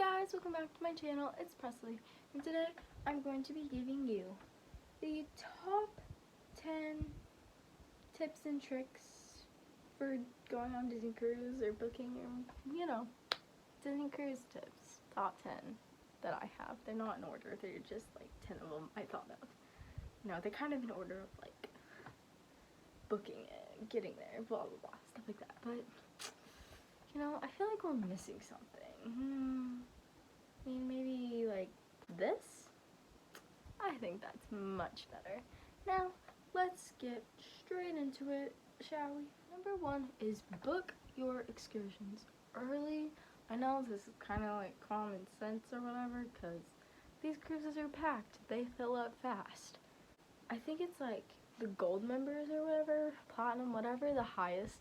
guys, welcome back to my channel. It's Presley, and today I'm going to be giving you the top 10 tips and tricks for going on Disney cruise or booking your, Disney cruise tips. Top 10 that I have. They're not in order, they're just like 10 of them I thought of. No, they're kind of in order of like booking it, getting there, blah blah blah, stuff like that. But I feel like we're missing something. I mean, maybe like this? I think that's much better. Now, let's get straight into it, shall we? Number 1 is book your excursions early. I know this is kind of like common sense or whatever, because these cruises are packed. They fill up fast. I think it's like the gold members or whatever, platinum, whatever, the highest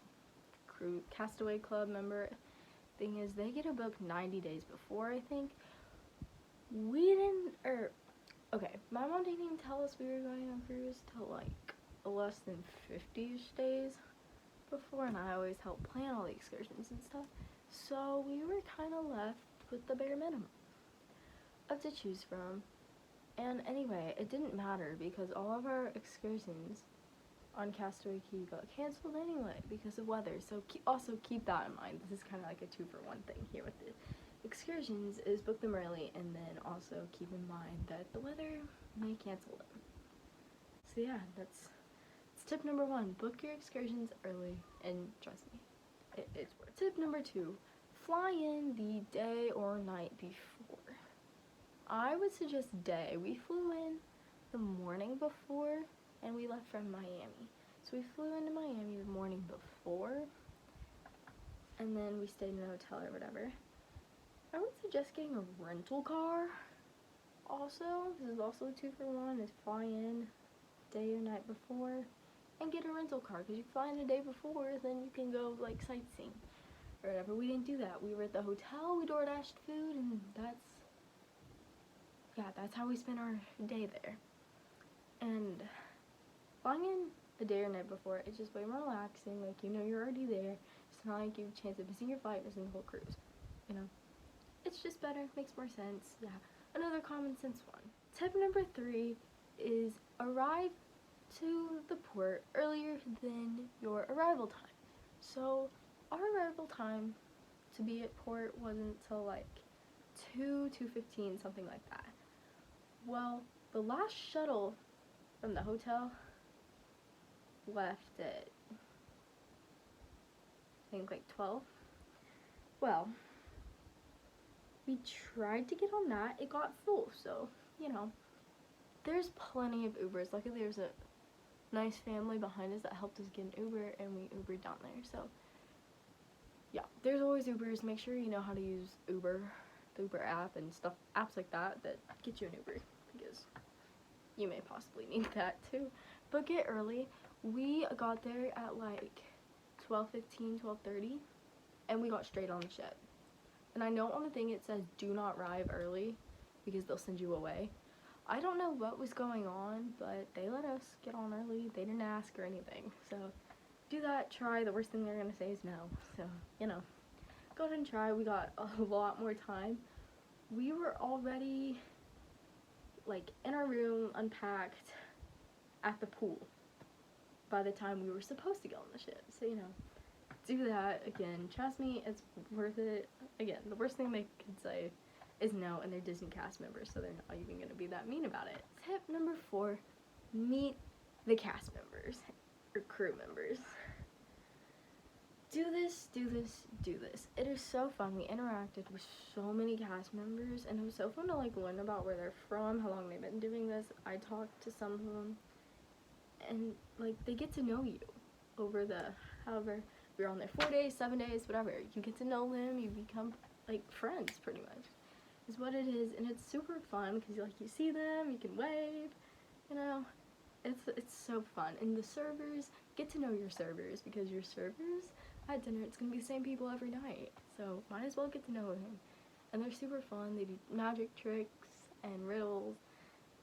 Castaway Club member thing is, they get a book 90 days before, I think. Okay, my mom didn't even tell us we were going on a cruise till like less than 50-ish days before, and I always help plan all the excursions and stuff, so we were kind of left with the bare minimum to choose from. And anyway, it didn't matter because all of our excursions on Castaway Cay got canceled anyway because of weather. So also keep that in mind. This is kind of like a 2-for-1 thing here with the excursions, is book them early, and then also keep in mind that the weather may cancel them. So yeah, that's tip number 1. Book your excursions early, and trust me, it's worth it. Tip number 2, fly in the day or night before. I would suggest day. We flew in the morning before, and we left from Miami. So we flew into Miami the morning before, and then we stayed in a hotel or whatever. I would suggest getting a rental car. Also, this is also a 2-for-1, is fly in day or night before, and get a rental car, because you fly in the day before, then you can go like sightseeing or whatever. We didn't do that. We were at the hotel, we DoorDashed food, and that's how we spent our day there. And flying in the day or night before, it's just way more relaxing. Like, you're already there. It's not like you have a chance of missing your flight, missing the whole cruise. It's just better, makes more sense. Yeah, another common sense one. Tip number 3 is arrive to the port earlier than your arrival time. So our arrival time to be at port wasn't till like 2:15, something like that. Well, the last shuttle from the hotel left at, I think, like 12. Well, we tried to get on that. It got full, so, there's plenty of Ubers. Luckily, there's a nice family behind us that helped us get an Uber, and we Ubered down there. So, yeah, there's always Ubers. Make sure you know how to use Uber, the Uber app and stuff, apps like that get you an Uber, because you may possibly need that too. But get early. We got there at like 12:15, 12:30, and we got straight on the ship. And I know on the thing it says do not arrive early because they'll send you away. I don't know what was going on, but they let us get on early. They didn't ask or anything. So do that, try. The worst thing they're gonna say is no. So, go ahead and try. We got a lot more time. We were already like in our room, unpacked, at the pool by the time we were supposed to get on the ship. So, do that. Again, trust me, it's worth it. Again, the worst thing they could say is no, and they're Disney cast members, so they're not even going to be that mean about it. Tip number 4, meet the cast members or crew members. Do this, do this, do this. It is so fun. We interacted with so many cast members, and it was so fun to like learn about where they're from, how long they've been doing this. I talked to some of them, and like they get to know you over however you're on there, 4 days, 7 days, whatever. You get to know them. You become like friends, pretty much, is what it is, and it's super fun because you see them, you can wave, it's so fun. And the servers, get to know your servers, because your servers at dinner, it's gonna be the same people every night, so might as well get to know them. And they're super fun. They do magic tricks and riddles,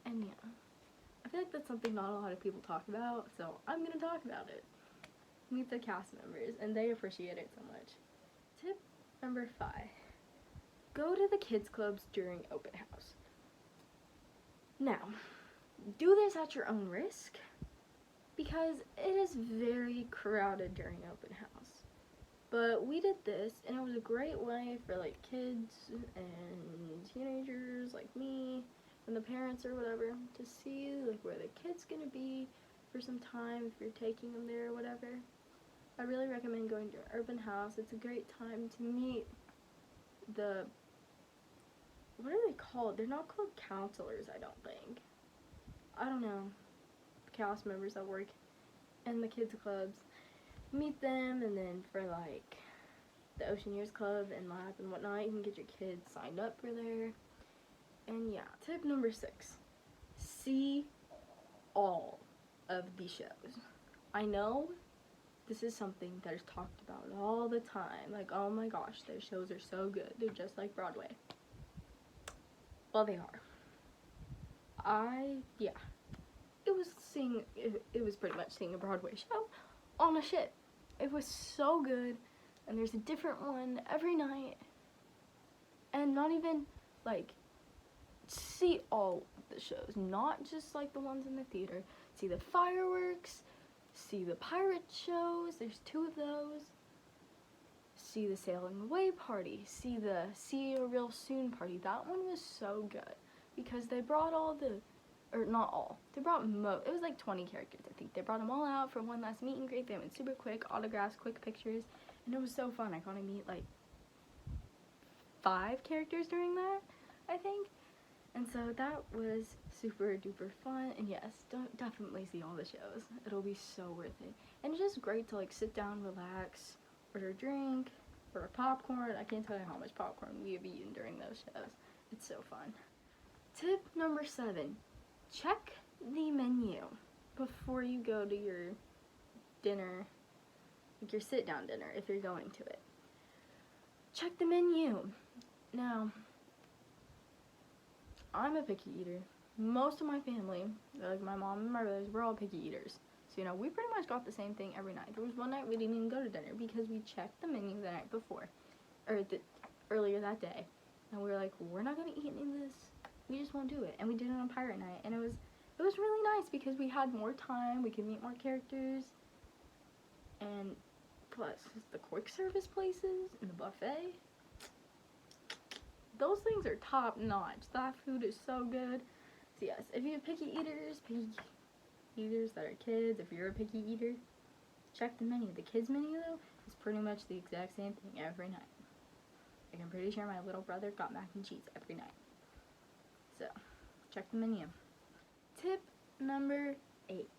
and yeah, I feel like that's something not a lot of people talk about, so I'm gonna talk about it. Meet the cast members, and they appreciate it so much. Tip number 5, go to the kids clubs during open house. Now, do this at your own risk, because it is very crowded during open house. But we did this, and it was a great way for like kids and teenagers like me and the parents or whatever to see like where the kid's gonna be for some time if you're taking them there or whatever. I really recommend going to an open house. It's a great time to meet the, what are they called? They're not called counselors, I don't think. I don't know. Cast members that work in the kids clubs. Meet them, and then for like the Ocean Years Club and lab and whatnot, you can get your kids signed up for there. And yeah, tip number 6, see all of the shows. I know this is something that is talked about all the time, like, oh my gosh, those shows are so good, they're just like Broadway. Well, they are. It was pretty much seeing a Broadway show on a ship. It was so good, and there's a different one every night, and not even like, see all the shows, not just like the ones in the theater. See the fireworks, see the pirate shows, there's 2 of those, see the sailing away party, see the see you real soon party. That one was so good because they brought all the, or not all, they brought it was like 20 characters, I think. They brought them all out for one last meet and greet. They went super quick, autographs, quick pictures, and it was so fun. I got to meet like 5 characters during that, I think. And so that was super duper fun, and yes, definitely see all the shows. It'll be so worth it. And it's just great to like sit down, relax, order a drink, order popcorn. I can't tell you how much popcorn we have eaten during those shows. It's so fun. Tip number 7, check the menu before you go to your dinner, like your sit-down dinner if you're going to it. Check the menu. Now, I'm a picky eater. Most of my family, like my mom and my brothers, we're all picky eaters. So, we pretty much got the same thing every night. There was one night we didn't even go to dinner because we checked the menu the night before, or earlier that day. And we were like, we're not going to eat any of this. We just won't do it. And we did it on Pirate Night. And it was really nice because we had more time. We could meet more characters. And plus, the quick service places and the buffet, those things are top notch. That food is so good. So yes, if you have picky eaters that are kids, if you're a picky eater, check the menu. The kids menu though is pretty much the exact same thing every night. Like, I'm pretty sure my little brother got mac and cheese every night. So, check the menu. Tip number 8.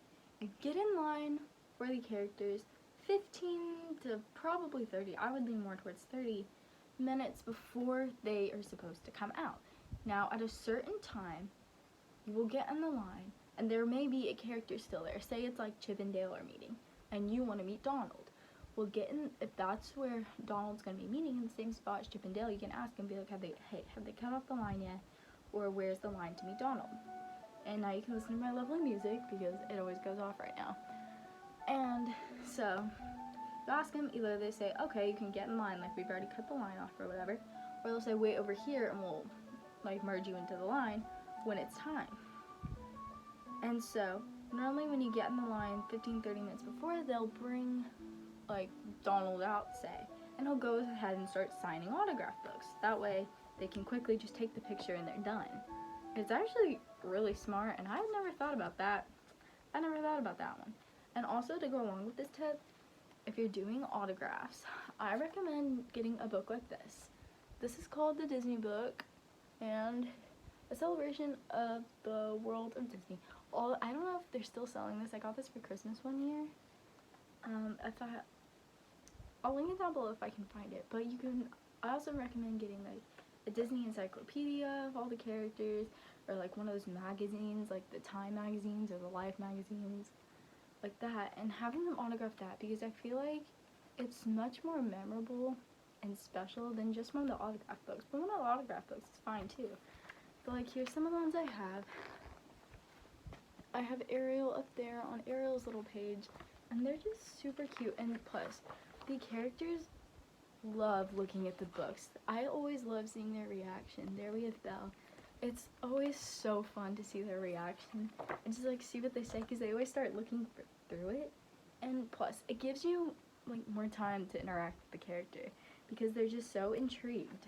Get in line for the characters 15 to probably 30. I would lean more towards 30 minutes before they are supposed to come out. Now, at a certain time, you will get in the line, and there may be a character still there. Say it's like Chip and Dale are meeting, and you want to meet Donald. Well, if that's where Donald's going to be meeting in the same spot as Chip and Dale, you can ask and be like, have they cut off the line yet? Or where's the line to meet Donald? And now you can listen to my lovely music because it always goes off right now. And so, you ask them, either they say, okay, you can get in line, like we've already cut the line off or whatever, or they'll say, wait over here and we'll like merge you into the line when it's time. And so, normally when you get in the line 15-30 minutes before, they'll bring like Donald out, say, and he'll go ahead and start signing autograph books. That way they can quickly just take the picture and they're done. It's actually really smart, and I've never thought about that. I never thought about that one. And also, to go along with this tip, if you're doing autographs, I recommend getting a book like this. This is called the Disney Book, and a celebration of the world of Disney. I don't know if they're still selling this. I got this for Christmas one year. I'll link it down below if I can find it. But I also recommend getting like a Disney encyclopedia of all the characters, or like one of those magazines, like the Time magazines or the Life magazines, like that, and having them autograph that, because I feel like it's much more memorable and special than just one of the autograph books. But one of the autograph books is fine too. But like, here's some of the ones I have. I have Ariel up there on Ariel's little page, and they're just super cute. And plus, the characters love looking at the books. I always love seeing their reaction. There we have Belle. It's always so fun to see their reaction and just like see what they say, because they always start looking through it. And plus, it gives you like more time to interact with the character because they're just so intrigued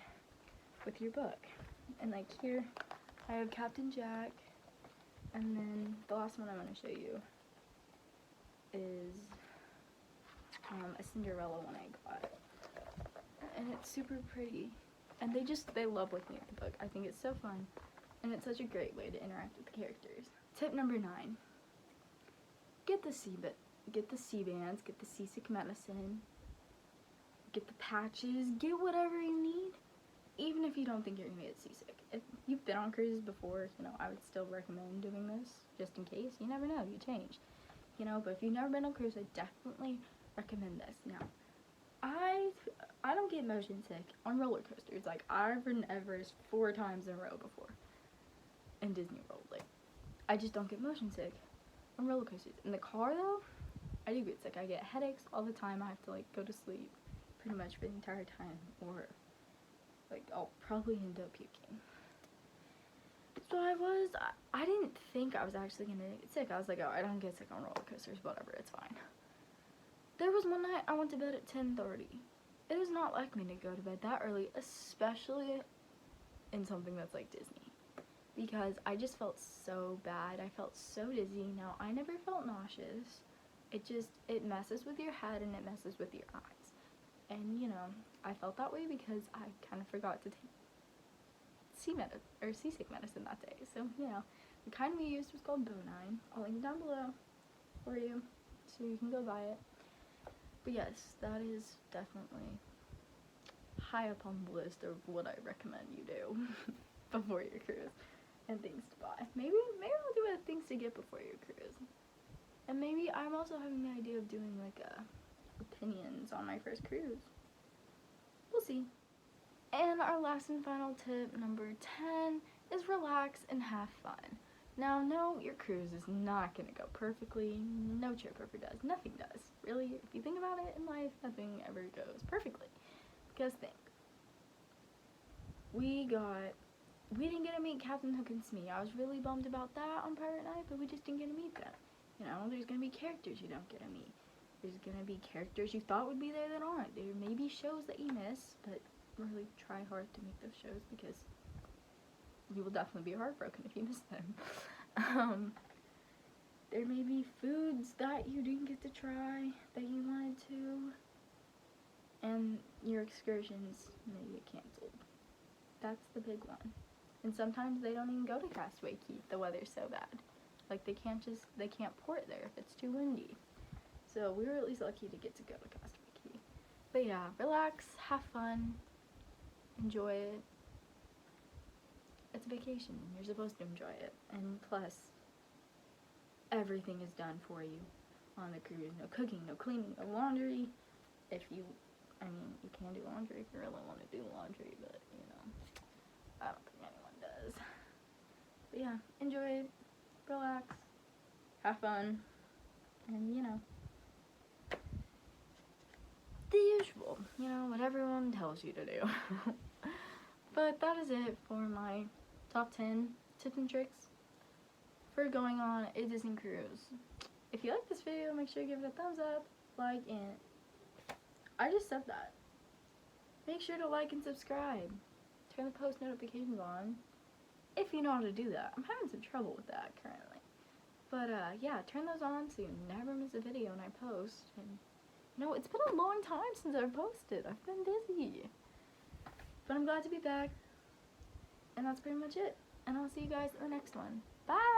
with your book. And like here, I have Captain Jack, and then the last one I'm going to show you is a Cinderella one I got, and it's super pretty, and they love looking at the book. I think it's so fun, and it's such a great way to interact with the characters. Tip number 9: get the sea bands, get the seasick medicine, get the patches, get whatever you need, even if you don't think you're gonna get seasick. If you've been on cruises before, you know, I would still recommend doing this just in case. You never know, you change, you know. But if you've never been on a cruise, I definitely recommend this. Now, I don't get motion sick on roller coasters. Like, I've ridden Everest 4 times in a row before in Disney World. Like, I just don't get motion sick on roller coasters. In the car though, I do get sick. I get headaches all the time. I have to like go to sleep pretty much for the entire time, or like I'll probably end up puking. So I didn't think I was actually gonna get sick. I was like, oh, I don't get sick on roller coasters, whatever, it's fine. There was one night I went to bed at 10:30. It is not like me to go to bed that early, especially in something that's like Disney, because I just felt so bad. I felt so dizzy. Now, I never felt nauseous. It messes with your head and it messes with your eyes. And, you know, I felt that way because I kind of forgot to take seasick medicine that day. So, you know, the kind we used was called Bonine. I'll link it down below for you so you can go buy it. But yes, that is definitely high up on the list of what I recommend you do before your cruise and things to buy. Maybe I'll do things to get before your cruise. And maybe I'm also having the idea of doing like opinions on my first cruise. We'll see. And our last and final tip, number 10, is relax and have fun. Now, no, your cruise is not going to go perfectly. No trip ever does. Nothing does. Really, if you think about it in life, nothing ever goes perfectly. Because think. We didn't get to meet Captain Hook and Smee. I was really bummed about that on Pirate Night, but we just didn't get to meet them. You know, there's going to be characters you don't get to meet. There's going to be characters you thought would be there that aren't. There may be shows that you miss, but really try hard to make those shows, because you will definitely be heartbroken if you miss them. There may be foods that you didn't get to try that you wanted to, and your excursions may get canceled. That's the big one. And sometimes they don't even go to Castaway Cay. The weather's so bad. Like, they can't port there if it's too windy. So we were at least lucky to get to go to Castaway Cay. But yeah, relax, have fun, enjoy it. It's a vacation. You're supposed to enjoy it. And plus, everything is done for you on the cruise. No cooking, no cleaning, no laundry. You can do laundry if you really want to do laundry, but, you know, I don't think anyone does. But yeah, enjoy it, relax, have fun, and, you know, the usual, you know, what everyone tells you to do. But that is it for my top 10 tips and tricks for going on a Disney cruise. If you like this video, make sure you give it a thumbs up, like, and I just said that. Make sure to like and subscribe. Turn the post notifications on if you know how to do that. I'm having some trouble with that currently. But yeah, turn those on so you never miss a video when I post. And you know, it's been a long time since I've posted. I've been busy. But I'm glad to be back. And that's pretty much it. And I'll see you guys in the next one. Bye!